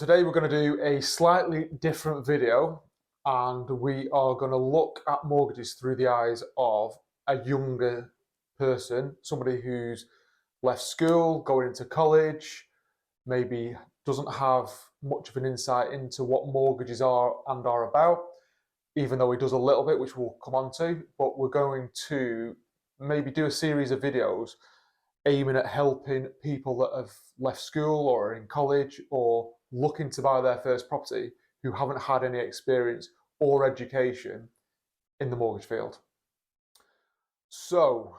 Today we're going to do a slightly different video and we are going to look at mortgages through the eyes of a younger person, somebody who's left school, going into college, maybe doesn't have much of an insight into what mortgages are and are about, even though he does a little bit, which we'll come on to. But we're going to maybe do a series of videos aiming at helping people that have left school or are in college or looking to buy their first property who haven't had any experience or education in the mortgage field. So,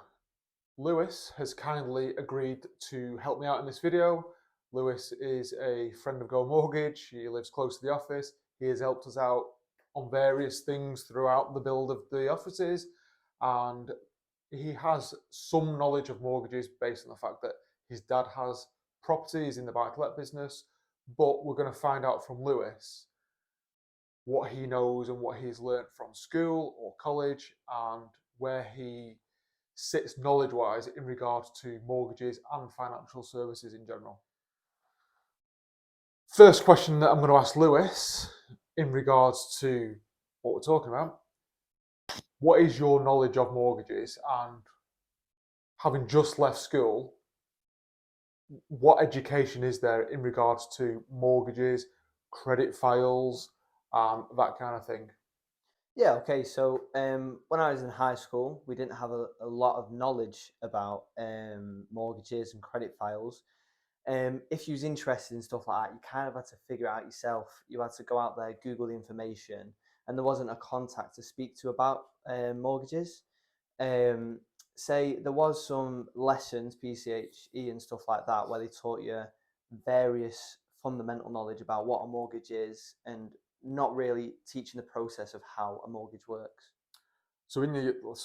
Lewis has kindly agreed to help me out in this video. Lewis is a friend of GoMortgage. He lives close to the office. He has helped us out on various things throughout the build of the offices, and he has some knowledge of mortgages based on the fact that his dad has properties in the buy-to-let business. But we're going to find out from Lewis what he knows and what he's learned from school or college and where he sits knowledge-wise in regards to mortgages and financial services in general. First question that I'm going to ask Lewis in regards to what we're talking about: what is your knowledge of mortgages, and having just left school, what education is there in regards to mortgages, credit files, that kind of thing? Yeah, okay. So when I was in high school, we didn't have a lot of knowledge about mortgages and credit files. If you was interested in stuff like that, you kind of had to figure it out yourself. You had to go out there, Google the information, and there wasn't a contact to speak to about mortgages. Um, Say there was some lessons, PCHE and stuff like that, where they taught you various fundamental knowledge about what a mortgage is and not really teaching the process of how a mortgage works. So in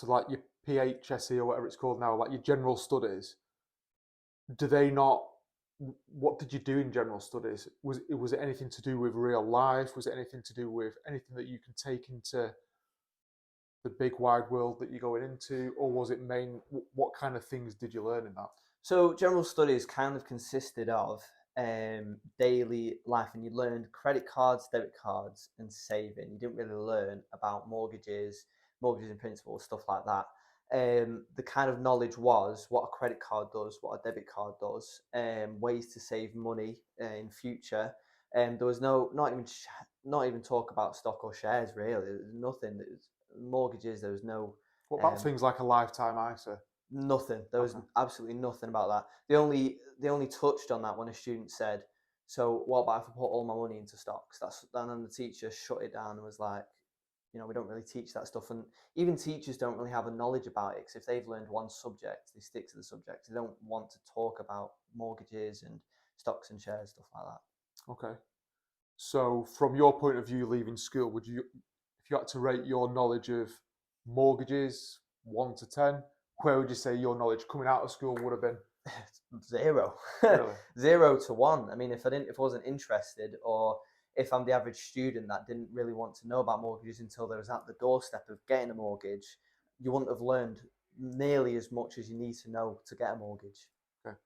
like your PHSE or whatever it's called now, like your general studies, do they not? What did you do in general studies? Was it anything to do with real life? Was it anything to do with anything that you can take into the big wide world that you're going into, or was it what kind of things did you learn in that? So general studies kind of consisted of daily life, and you learned credit cards, debit cards, and saving. You didn't really learn about mortgages in principle, stuff like that. The kind of knowledge was what a credit card does, what a debit card does, ways to save money in future. There was not even talk about stock or shares really. There was nothing. There was mortgages. There was no What about um, things like a lifetime ISA? nothing. There was Okay. absolutely nothing about that. They only touched on that when a student said, "So what about if I put all my money into stocks?" And then the teacher shut it down and was like, we don't really teach that stuff, and even teachers don't really have a knowledge about it. Because if they've learned one subject, they stick to the subject. They don't want to talk about mortgages and stocks and shares, stuff like that. Okay. So from your point of view, leaving school, if you had to rate your knowledge of mortgages 1 to 10, where would you say your knowledge coming out of school would have been? Zero. Really? 0 to 1. I mean, if I wasn't interested, or if I'm the average student that didn't really want to know about mortgages until they was at the doorstep of getting a mortgage, you wouldn't have learned nearly as much as you need to know to get a mortgage. Okay.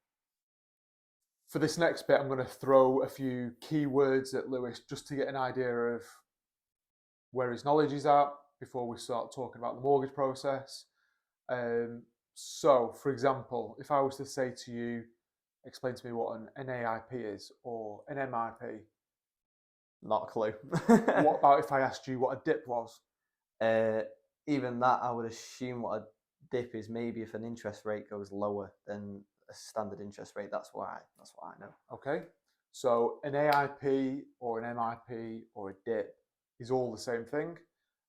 For this next bit, I'm going to throw a few keywords at Lewis just to get an idea of where his knowledge is at before we start talking about the mortgage process. So, for example, if I was to say to you, explain to me what an AIP is or an MIP. Not a clue. What about if I asked you what a dip was? uh, Even that, I would assume what a dip is. Maybe if an interest rate goes lower than a standard interest rate. That's what I know. Okay, so an AIP or an MIP or a dip is all the same thing,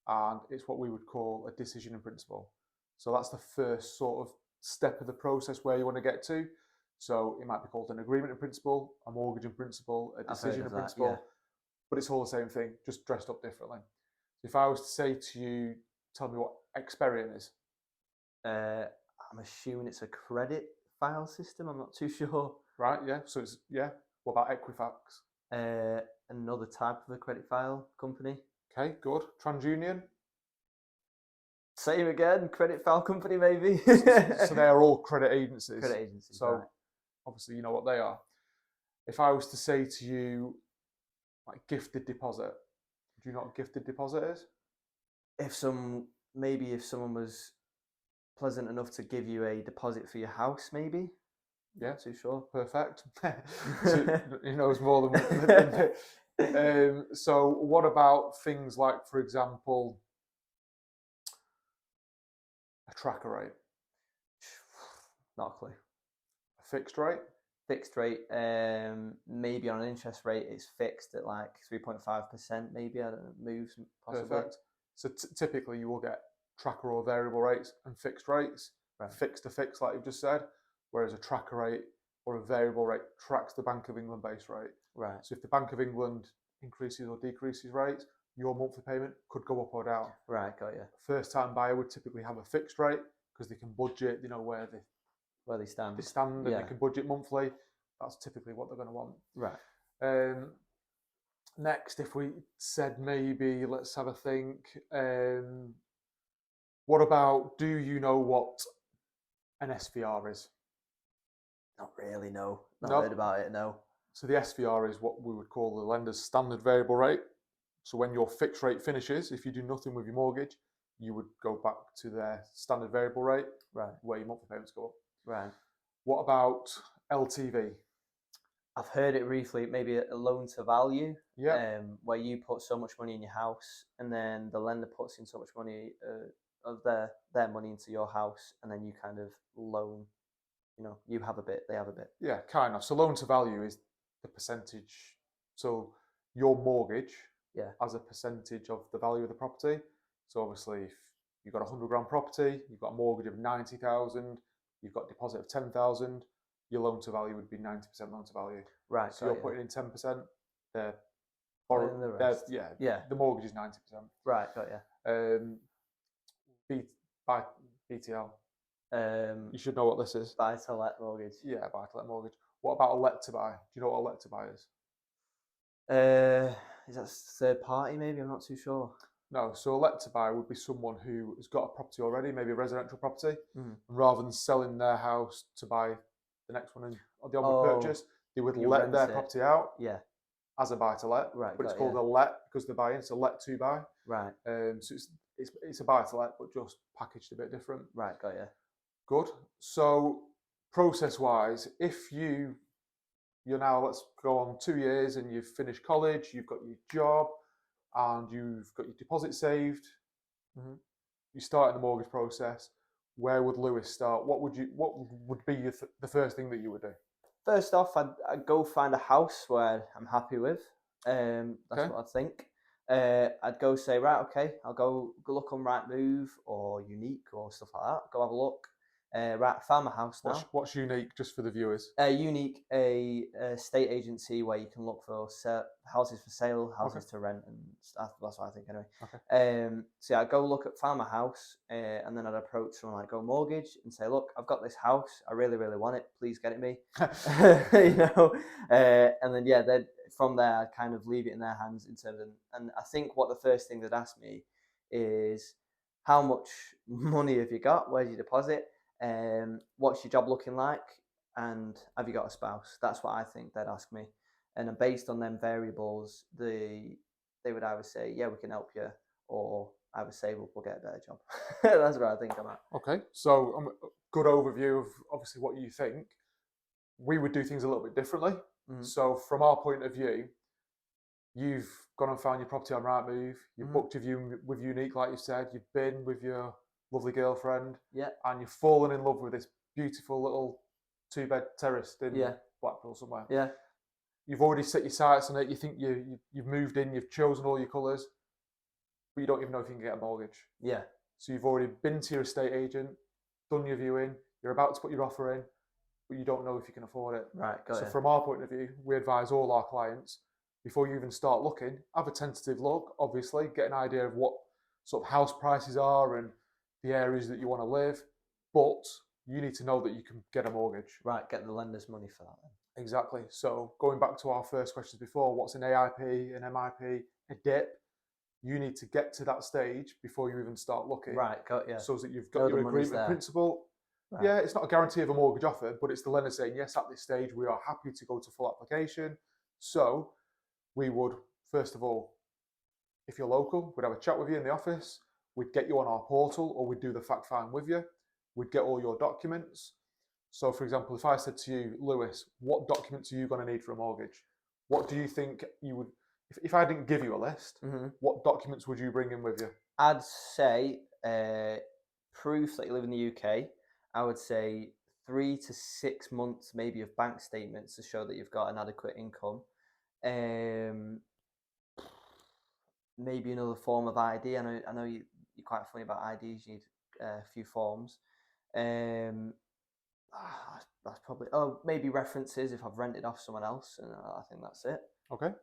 and it's what we would call a decision in principle. So that's the first sort of step of the process where you want to get to. So it might be called an agreement in principle, a mortgage in principle, a I've heard decision of in that. Yeah. principle, but it's all the same thing, just dressed up differently. So if I was to say to you, tell me what Experian is. Uh, I'm assuming it's a credit file system. I'm not too sure. Right, yeah. So it's, yeah. What about Equifax? Uh, Another type of a credit file company. Okay, good. TransUnion. Same again, credit file company maybe. So they are all credit agencies. Credit agencies, So right. obviously you know what they are. If I was to say to you, like gifted deposit. Do you know what gifted deposit is? If someone was pleasant enough to give you a deposit for your house, maybe. Yeah, Not too sure. perfect. So he knows more than me. So what about things like, for example, a tracker rate, Not a clue. a fixed rate? Fixed rate, maybe on an interest rate, it's fixed at like 3.5%, maybe. I don't know, moves possibly. Perfect. So typically you will get tracker or variable rates and fixed rates, Right. fixed to fixed, like you've just said, whereas a tracker rate or a variable rate tracks the Bank of England base rate. Right. So if the Bank of England increases or decreases rates, your monthly payment could go up or down. Right, got you. First time buyer would typically have a fixed rate because they can budget, where they stand. They stand and Yeah. they can budget monthly. That's typically what they're going to want. Right. Next, if we said maybe, let's have a think. What about, do you know what an SVR is? Not really, no. Not No. heard about it, no. So the SVR is what we would call the lender's standard variable rate. So when your fixed rate finishes, if you do nothing with your mortgage, you would go back to their standard variable rate, Right. where your monthly payments go up. Right. What about LTV? I've heard it briefly, maybe a loan to value, Yeah. where you put so much money in your house and then the lender puts in so much money of their money into your house, and then you kind of loan, you have a bit, they have a bit. Yeah, kind of. So loan to value is the percentage. So your mortgage as a percentage of the value of the property. So obviously if you've got a 100 grand property, you've got a mortgage of 90,000, you've got a deposit of 10,000, your loan to value would be 90% loan to value. Right. So you're putting in 10%, they're borrowing the rest. The mortgage is 90%. Right, got you. By BTL. You should know what this is. Buy to let mortgage. Yeah, buy to let mortgage. What about a let to buy? Do you know what a let to buy is? Is that third party maybe? I'm not too sure. No, so a let to buy would be someone who has got a property already, maybe a residential property, and rather than selling their house to buy the next one or the onward purchase, they would let their property out as a buy to let. Right, but it's called a let because they're buying, so let to buy. Right. So it's a buy to let, but just packaged a bit different. Right, got you. Good. So process wise, if you're now, let's go on 2 years and you've finished college, you've got your job, and you've got your deposit saved, you start in the mortgage process. Where would Lewis start? What would be the first thing that you would do? First off, I'd go find a house where I'm happy with. That's what I think. I'd go say, right, okay, I'll go look on Rightmove or Unique or stuff like that. Go have a look. Right, found my house now. What's Unique, just for the viewers? Unique, a estate agency where you can look for houses for sale, houses to rent, and stuff. That's what I think anyway. Okay. So I'd go found my house, and then I'd approach someone like GoMortgage and say, look, I've got this house, I really, really want it, please get it me. And then then from there I'd kind of leave it in their hands in terms of, and I think what the first thing they'd ask me is, how much money have you got? Where's your deposit? What's your job looking like, and have you got a spouse? That's what I think they'd ask me, and based on them variables, they would either say, yeah, we can help you, or I would say, we'll get a better job. That's where I think I'm at. Okay, so good overview of obviously what you think. We would do things a little bit differently. So from our point of view, you've gone and found your property on Rightmove, you've booked a view with Unique, like you said, you've been with your lovely girlfriend, and you've fallen in love with this beautiful little 2-bed terrace in Blackpool somewhere. Yeah. You've already set your sights on it. You think you've moved in. You've chosen all your colours, but you don't even know if you can get a mortgage. Yeah. So you've already been to your estate agent, done your viewing. You're about to put your offer in, but you don't know if you can afford it. Right. So from our point of view, we advise all our clients, before you even start looking, have a tentative look. Obviously, get an idea of what sort of house prices are and the areas that you want to live, but you need to know that you can get a mortgage. Right, get the lender's money for that then. Exactly. So going back to our first questions before, what's an AIP, an MIP, a DIP? You need to get to that stage before you even start looking. Right, got you. So that you've got your agreement in principle. Right. Yeah, it's not a guarantee of a mortgage offer, but it's the lender saying, yes, at this stage, we are happy to go to full application. So we would first of all, if you're local, we'd have a chat with you in the office. We'd get you on our portal, or we'd do the fact find with you. We'd get all your documents. So, for example, if I said to you, Lewis, what documents are you going to need for a mortgage? What do you think you would, if I didn't give you a list, what documents would you bring in with you? I'd say proof that you live in the UK. I would say 3 to 6 months maybe of bank statements to show that you've got an adequate income. Maybe another form of ID. I know you're quite funny about IDs. You need a few forms. That's probably, maybe references if I've rented off someone else, and I think that's it. Okay.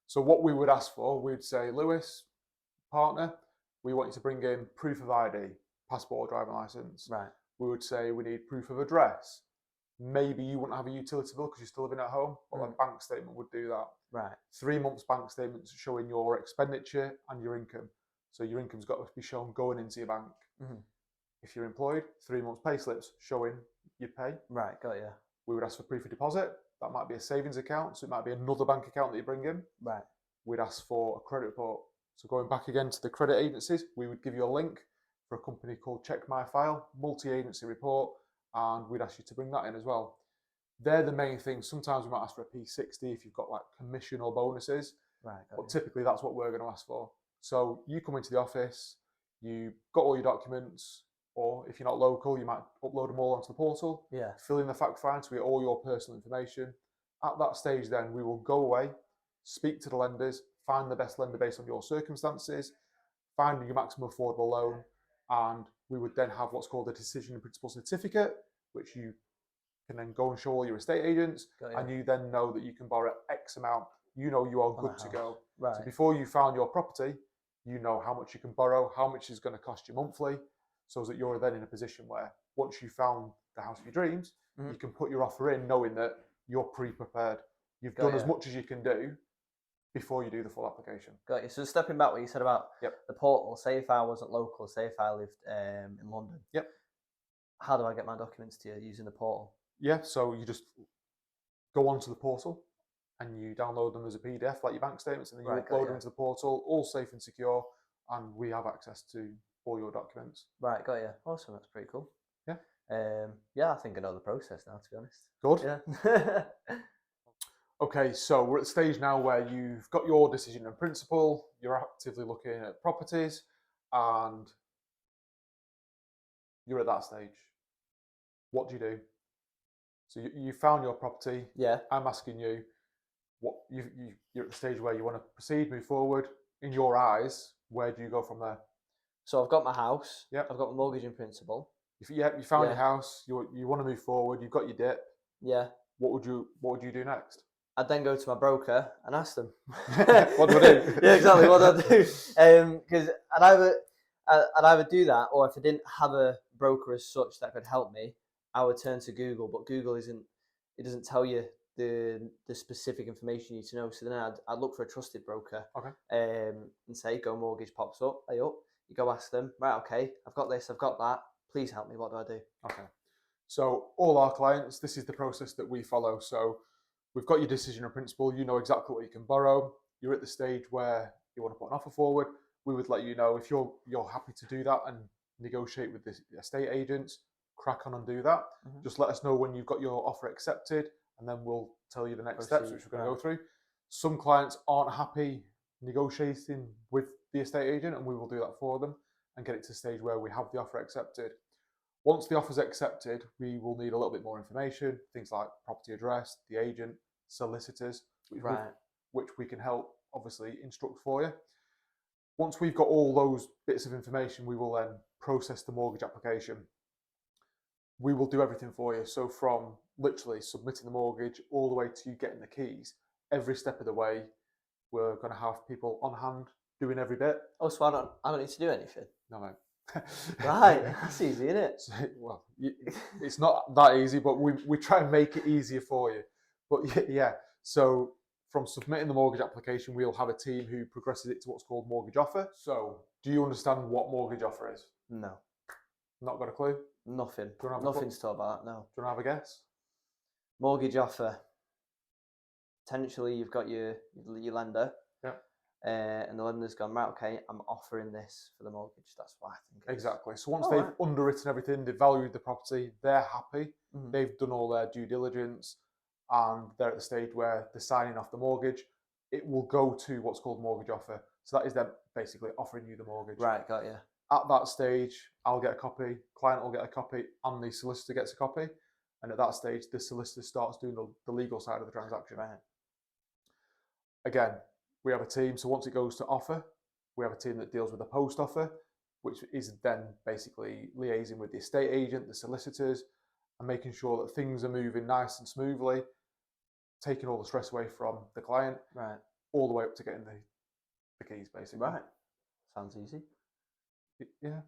So what we would ask for, we'd say, Lewis, partner, we want you to bring in proof of ID, passport or driving license. Right. We would say we need proof of address. Maybe you wouldn't have a utility bill because you're still living at home, but a bank statement would do that. Right. 3 months bank statements showing your expenditure and your income. So your income's got to be shown going into your bank. If you're employed, 3 months pay slips showing your pay. Right, got you. We would ask for proof of deposit. That might be a savings account, so it might be another bank account that you bring in. Right. We'd ask for a credit report. So going back again to the credit agencies, we would give you a link for a company called Check My File, multi-agency report, and we'd ask you to bring that in as well. They're the main things. Sometimes we might ask for a P60 if you've got like commission or bonuses, right? But typically that's what we're going to ask for. So you come into the office, you got all your documents, or if you're not local, you might upload them all onto the portal. Yeah. Fill in the fact find to get all your personal information. At that stage, then we will go away, speak to the lenders, find the best lender based on your circumstances, find your maximum affordable loan, and we would then have what's called a decision in principle certificate, which you can then go and show all your estate agents, and you then know that you can borrow X amount. You know you are good to go. Right. So before you found your property, you know how much you can borrow, how much is going to cost you monthly, so that you're then in a position where once you found the house of your dreams, you can put your offer in knowing that you're pre-prepared. You've done as much as you can do before you do the full application. Got you. So stepping back, what you said about the portal, say if I wasn't local, say if I lived in London. Yep. How do I get my documents to you using the portal? Yeah, so you just go onto the portal and you download them as a PDF, like your bank statements, and then you upload them to the portal, all safe and secure, and we have access to all your documents. Right, got you. Awesome, that's pretty cool. Yeah. Yeah, I think I know the process now, to be honest. Good. Yeah. Okay, so we're at the stage now where you've got your decision in principle, you're actively looking at properties, and you're at that stage. What do you do? So you found your property. Yeah. I'm asking you, what you're at the stage where you want to proceed, move forward. In your eyes, where do you go from there? So I've got my house. Yep. I've got my mortgage in principle. You found your house. You want to move forward. You've got your dip. Yeah. What would you do next? I'd then go to my broker and ask them. What do I do? Yeah, exactly. What do I do? Because I'd either do that, or if I didn't have a broker as such that could help me, I would turn to Google. But Google doesn't tell you the specific information you need to know. So then I'd look for a trusted broker. Okay. And say GoMortgage pops up. Hey up. You go ask them. Right. Okay. I've got this. I've got that. Please help me. What do I do? Okay. So all our clients, this is the process that we follow. So we've got your decision in principle. You know exactly what you can borrow. You're at the stage where you want to put an offer forward. We would let you know if you're happy to do that and negotiate with the estate agents. Crack on and do that. Just let us know when you've got your offer accepted, and then we'll tell you the next steps, which we're going to go through. Some clients aren't happy negotiating with the estate agent, and we will do that for them and get it to the stage where we have the offer accepted. Once the offer's accepted, we will need a little bit more information, things like property address, the agent, solicitors, which we can help obviously instruct for you. Once we've got all those bits of information, we will then process the mortgage application. We will do everything for you. So from literally submitting the mortgage all the way to you getting the keys, every step of the way, we're going to have people on hand doing every bit. Oh, so I don't need to do anything? No, mate. Right, that's easy, isn't it? So, well, it's not that easy, but we try and make it easier for you. But yeah, so from submitting the mortgage application, we'll have a team who progresses it to what's called mortgage offer. So do you understand what mortgage offer is? No. Not got a clue? Nothing. Nothing to talk about, no. Do you want to have a guess? Mortgage offer. Potentially, you've got your lender. Yeah. and the lender's gone, right, okay, I'm offering this for the mortgage. That's what I think it is. Exactly. So once All they've right. underwritten everything, they've valued the property, they're happy, Mhm. they've done all their due diligence, and they're at the stage where they're signing off the mortgage, it will go to what's called mortgage offer. So that is them basically offering you the mortgage. Right, got you. At that stage, I'll get a copy, client will get a copy, and the solicitor gets a copy. And at that stage, the solicitor starts doing the legal side of the transaction. Right. Again, we have a team. So once it goes to offer, we have a team that deals with the post offer, which is then basically liaising with the estate agent, the solicitors, and making sure that things are moving nice and smoothly, taking all the stress away from the client, Right. all the way up to getting the keys, basically. Right. Sounds easy. Yeah,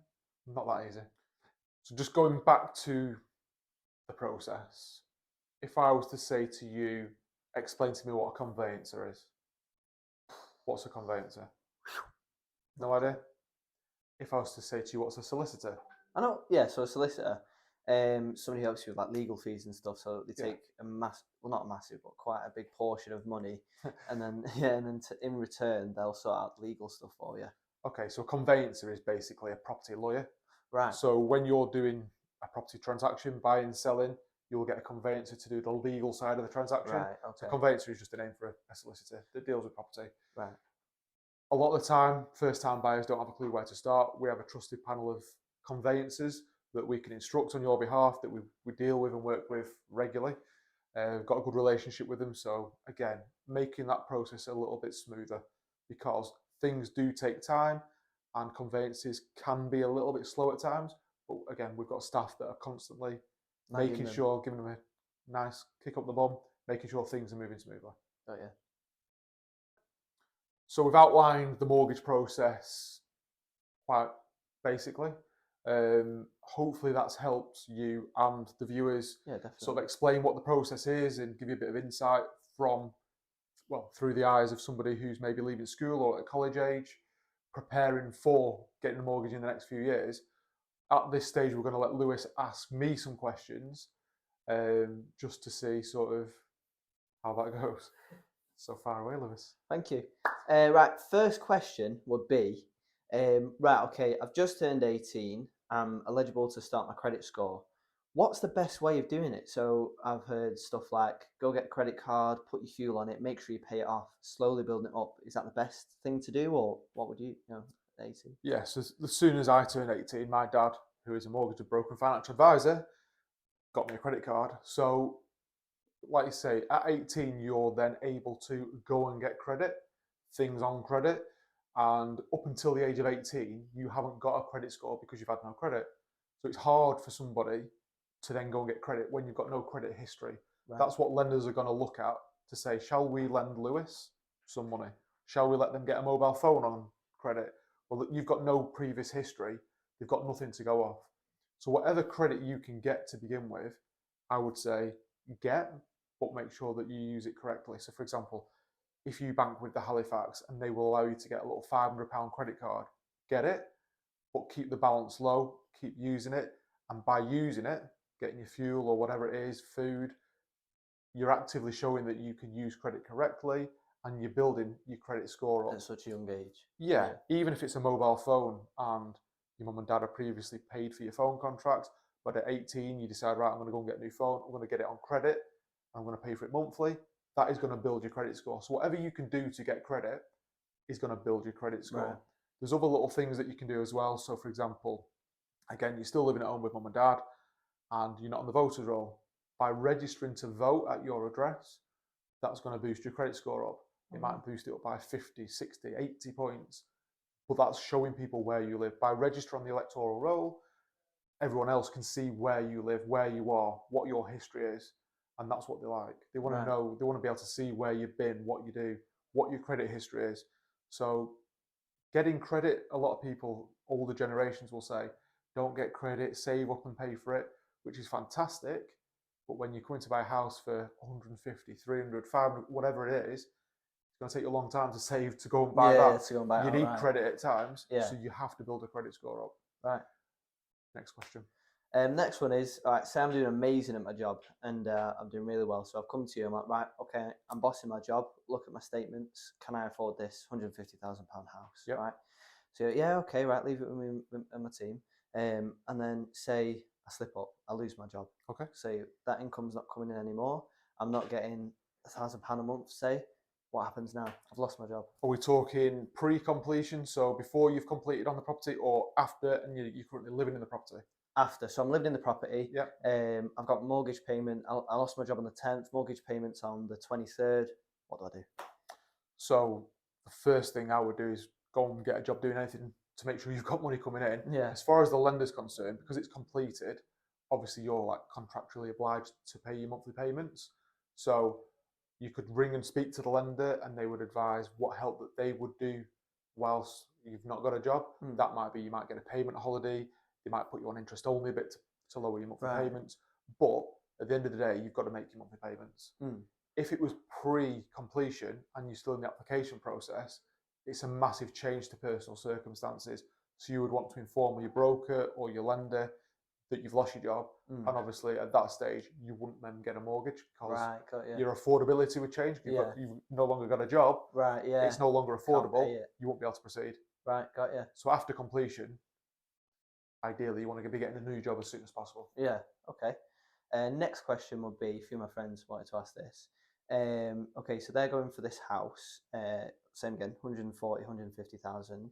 not that easy. So just going back to the process, if I was to say to you, explain to me what a conveyancer is, what's a conveyancer? No idea? If I was to say to you, what's a solicitor? I know. Yeah. So a solicitor, somebody helps you with like legal fees and stuff. So they Yeah. take a well, not a massive, but quite a big portion of money, and then and then in return they'll sort out legal stuff for you. Okay, so a conveyancer is basically a property lawyer. Right. So when you're doing a property transaction, buying, selling, you'll get a conveyancer to do the legal side of the transaction. Right. So Okay. conveyancer is just a name for a solicitor that deals with property. Right. A lot of the time, first-time buyers don't have a clue where to start. We have a trusted panel of conveyancers that we can instruct on your behalf, that we deal with and work with regularly. We've got a good relationship with them. So again, making that process a little bit smoother, because things do take time and conveyances can be a little bit slow at times. But again, we've got staff that are constantly making sure, giving them a nice kick up the bum, making sure things are moving smoothly. Oh yeah. So we've outlined the mortgage process quite basically. Hopefully that's helped you and the viewers sort of explain what the process is and give you a bit of insight from, well, through the eyes of somebody who's maybe leaving school or at college age, preparing for getting a mortgage in the next few years. At this stage, we're going to let Lewis ask me some questions, just to see sort of how that goes. So far away, Lewis. Thank you. Right, first question would be, right, okay, I've just turned 18. I'm eligible to start my credit score. What's the best way of doing it? So I've heard stuff like go get a credit card, put your fuel on it, make sure you pay it off, slowly building it up. Is that the best thing to do, or what would you know, 18? Yes, as soon as I turned 18, my dad, who is a mortgage broker and financial advisor, got me a credit card. So, like you say, at 18, you're then able to go and get credit, things on credit. And up until the age of 18, you haven't got a credit score because you've had no credit. So it's hard for somebody to then go and get credit when you've got no credit history. Right. That's what lenders are going to look at to say, shall we lend Lewis some money? Shall we let them get a mobile phone on credit? Well, you've got no previous history. They've got nothing to go off. So whatever credit you can get to begin with, I would say get, but make sure that you use it correctly. So for example, if you bank with the Halifax and they will allow you to get a little £500 credit card, get it, but keep the balance low, keep using it. And by using it, getting your fuel or whatever it is, food, you're actively showing that you can use credit correctly and you're building your credit score up. At such a young age. Yeah, even if it's a mobile phone and your mum and dad have previously paid for your phone contracts, but at 18 you decide, right, I'm going to go and get a new phone, I'm going to get it on credit, I'm going to pay for it monthly, that is going to build your credit score. So whatever you can do to get credit is going to build your credit score. Right. There's other little things that you can do as well. So for example, again, you're still living at home with mum and dad and you're not on the voters roll. By registering to vote at your address, that's going to boost your credit score up. It might boost it up by 50, 60, 80 points. But that's showing people where you live. By registering on the electoral roll, everyone else can see where you live, where you are, what your history is. And that's what they like. They want to know, they want to be able to see where you've been, what you do, what your credit history is. So getting credit, a lot of people, older generations will say, don't get credit, save up and pay for it, which is fantastic. But when you're coming to buy a house for 150, 300, 500, whatever it is, it's going to take you a long time to save to go and buy that. To go and buy you it need outright. credit at times, Yeah. so you have to build a credit score up. Right. Next question. Next one is, all right, say I'm doing amazing at my job and I'm doing really well. So I've come to you, I'm like, right, okay, I'm bossing my job. Look at my statements. Can I afford this £150,000 house? Yep. Right. So yeah, okay, right, leave it with me and my team. And then say I slip up, I lose my job. Okay. Say that income's not coming in anymore. I'm not getting £1,000 a month, say. What happens now? I've lost my job. Are we talking pre-completion, so before you've completed on the property, or after and you're currently living in the property? After. So I'm living in the property. Yeah. I've got mortgage payment. I lost my job on the 10th. Mortgage payments on the 23rd. What do I do? So the first thing I would do is go and get a job doing anything to make sure you've got money coming in. Yeah. As far as the lender's concerned, because it's completed, obviously you're like contractually obliged to pay your monthly payments. So you could ring and speak to the lender and they would advise what help that they would do whilst you've not got a job. That might be you might get a payment holiday, they might put you on interest only a bit to lower your monthly payments. But at the end of the day, you've got to make your monthly payments. If it was pre-completion and you're still in the application process, it's a massive change to personal circumstances. So you would want to inform your broker or your lender that you've lost your job. And obviously at that stage, you wouldn't then get a mortgage because your affordability would change. You've no longer got a job. Right, yeah. It's no longer affordable. You won't be able to proceed. Right, got you. So after completion, ideally you want to be getting a new job as soon as possible. Yeah, okay. Next question would be, a few of my friends wanted to ask this. Okay, so they're going for this house, same again, 140, 150,000.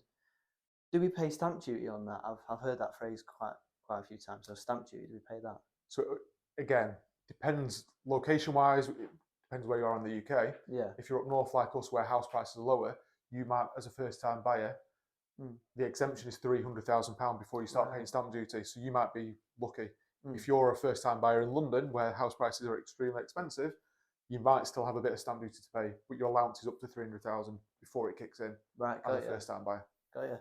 Do we pay stamp duty on that? I've heard that phrase quite a few times. So stamp duty, do we pay that? So again, depends location-wise. It depends where you are in the UK. Yeah. If you're up north like us, where house prices are lower, you might, as a first-time buyer, the exemption is £300,000 before you start paying stamp duty. So you might be lucky. If you're a first-time buyer in London, where house prices are extremely expensive, you might still have a bit of stamp duty to pay, but your allowance is up to £300,000 before it kicks in. Right, as a first-time buyer. Got you.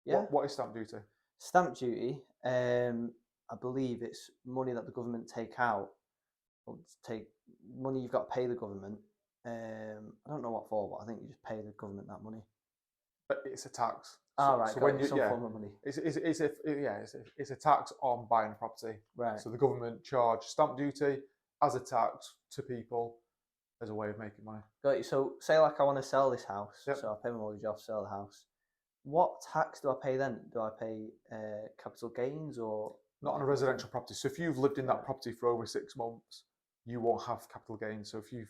Yeah. What is stamp duty? Stamp duty, I believe it's money that the government take out. Or take money you've got to pay the government. I don't know what for, but I think you just pay the government that money. But it's a tax. Right. So when some form of money. It's a tax on buying a property. Right. So the government charge stamp duty as a tax to people as a way of making money. Got you. So say like I want to sell this house. Yep. So I pay my mortgage off, sell the house. What tax do I pay then? Do I pay capital gains or? Not on a residential property. So if you've lived in that property for over 6 months, you won't have capital gains. So if you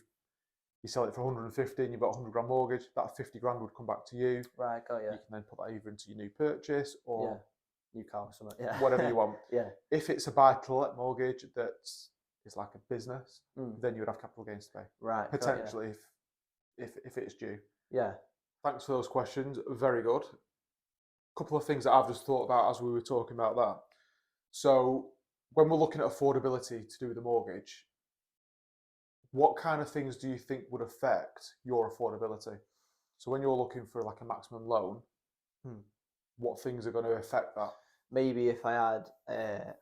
sell it for 150 and you've got a 100 grand mortgage, that 50 grand would come back to you. Right, got you. You can then put that either into your new purchase or new car or something. Yeah. Whatever you want. Yeah. If it's a buy-to-let mortgage that is like a business, then you would have capital gains to pay. Right. Potentially if it's due. Yeah. Thanks for those questions. Very good. Couple of things that I've just thought about as we were talking about that. So when we're looking at affordability to do with the mortgage, what kind of things do you think would affect your affordability? So when you're looking for like a maximum loan, what things are going to affect that? Maybe if I had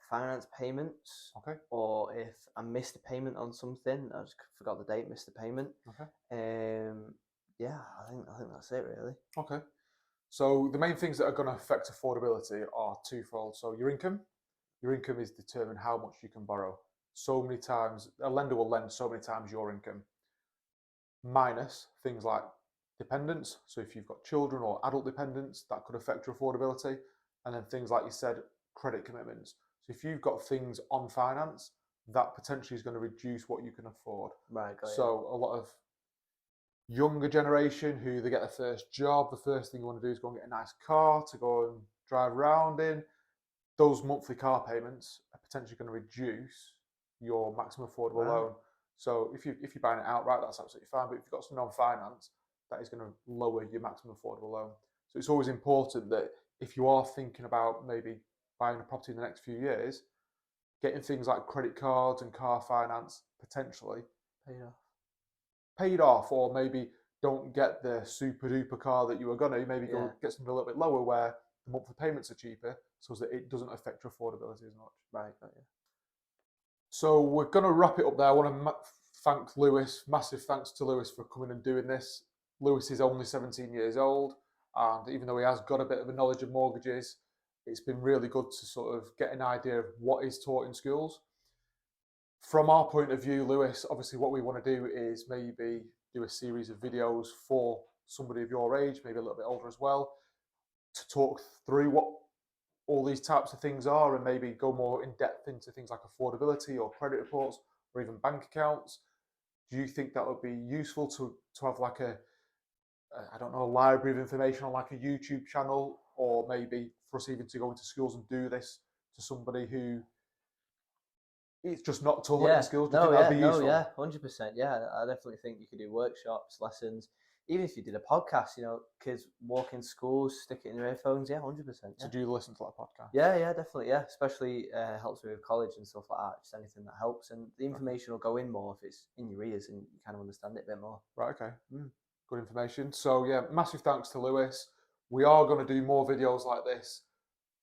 finance payments, okay, or if I missed a payment on something, I just forgot the date, missed the payment. Okay. Yeah, I think that's it really. Okay. So the main things that are going to affect affordability are twofold. So your income is determined how much you can borrow. So many times, a lender will lend so many times your income, minus things like dependents. So if you've got children or adult dependents, that could affect your affordability. And then things like you said, credit commitments. So if you've got things on finance, that potentially is going to reduce what you can afford. Right. So a lot of younger generation who they get their first job, the first thing you want to do is go and get a nice car to go and drive around in. Those monthly car payments are potentially going to reduce your maximum affordable loan. So if you're buying it outright, that's absolutely fine. But if you've got something on finance, that is going to lower your maximum affordable loan. So it's always important that if you are thinking about maybe buying a property in the next few years, getting things like credit cards and car finance potentially paid off, or maybe don't get the super duper car that you were going to, maybe go get something a little bit lower where the monthly payments are cheaper so that it doesn't affect your affordability as much. Right, got you. So we're going to wrap it up there. I want to thank Lewis. Massive thanks to Lewis for coming and doing this. Lewis is only 17 years old, and even though he has got a bit of a knowledge of mortgages, it's been really good to sort of get an idea of what is taught in schools. From our point of view, Lewis, obviously what we want to do is maybe do a series of videos for somebody of your age, maybe a little bit older as well, to talk through what all these types of things are and maybe go more in depth into things like affordability or credit reports or even bank accounts. Do you think that would be useful to have like a I don't know, a library of information on like a YouTube channel, or maybe for us even to go into schools and do this to somebody who it's just not taught in Yeah, schools? Do you no, think that'd yeah, be no, useful? yeah, 100%. Yeah, I definitely think you could do workshops, lessons, even if you did a podcast. Kids walk in schools, stick it in their earphones. Yeah, 100%. So Yeah, do you listen to that podcast? yeah, definitely. Yeah, especially helps me with college and stuff like that. Just anything that helps, and the Okay. information will go in more if it's in your ears and you kind of understand it a bit more. Right, okay. Good information. So yeah, massive thanks to Lewis. We are going to do more videos like this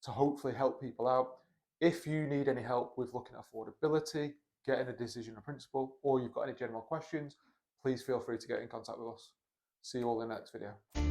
to hopefully help people out. If you need any help with looking at affordability, getting a decision in principle, or you've got any general questions, please feel free to get in contact with us. See you all in the next video.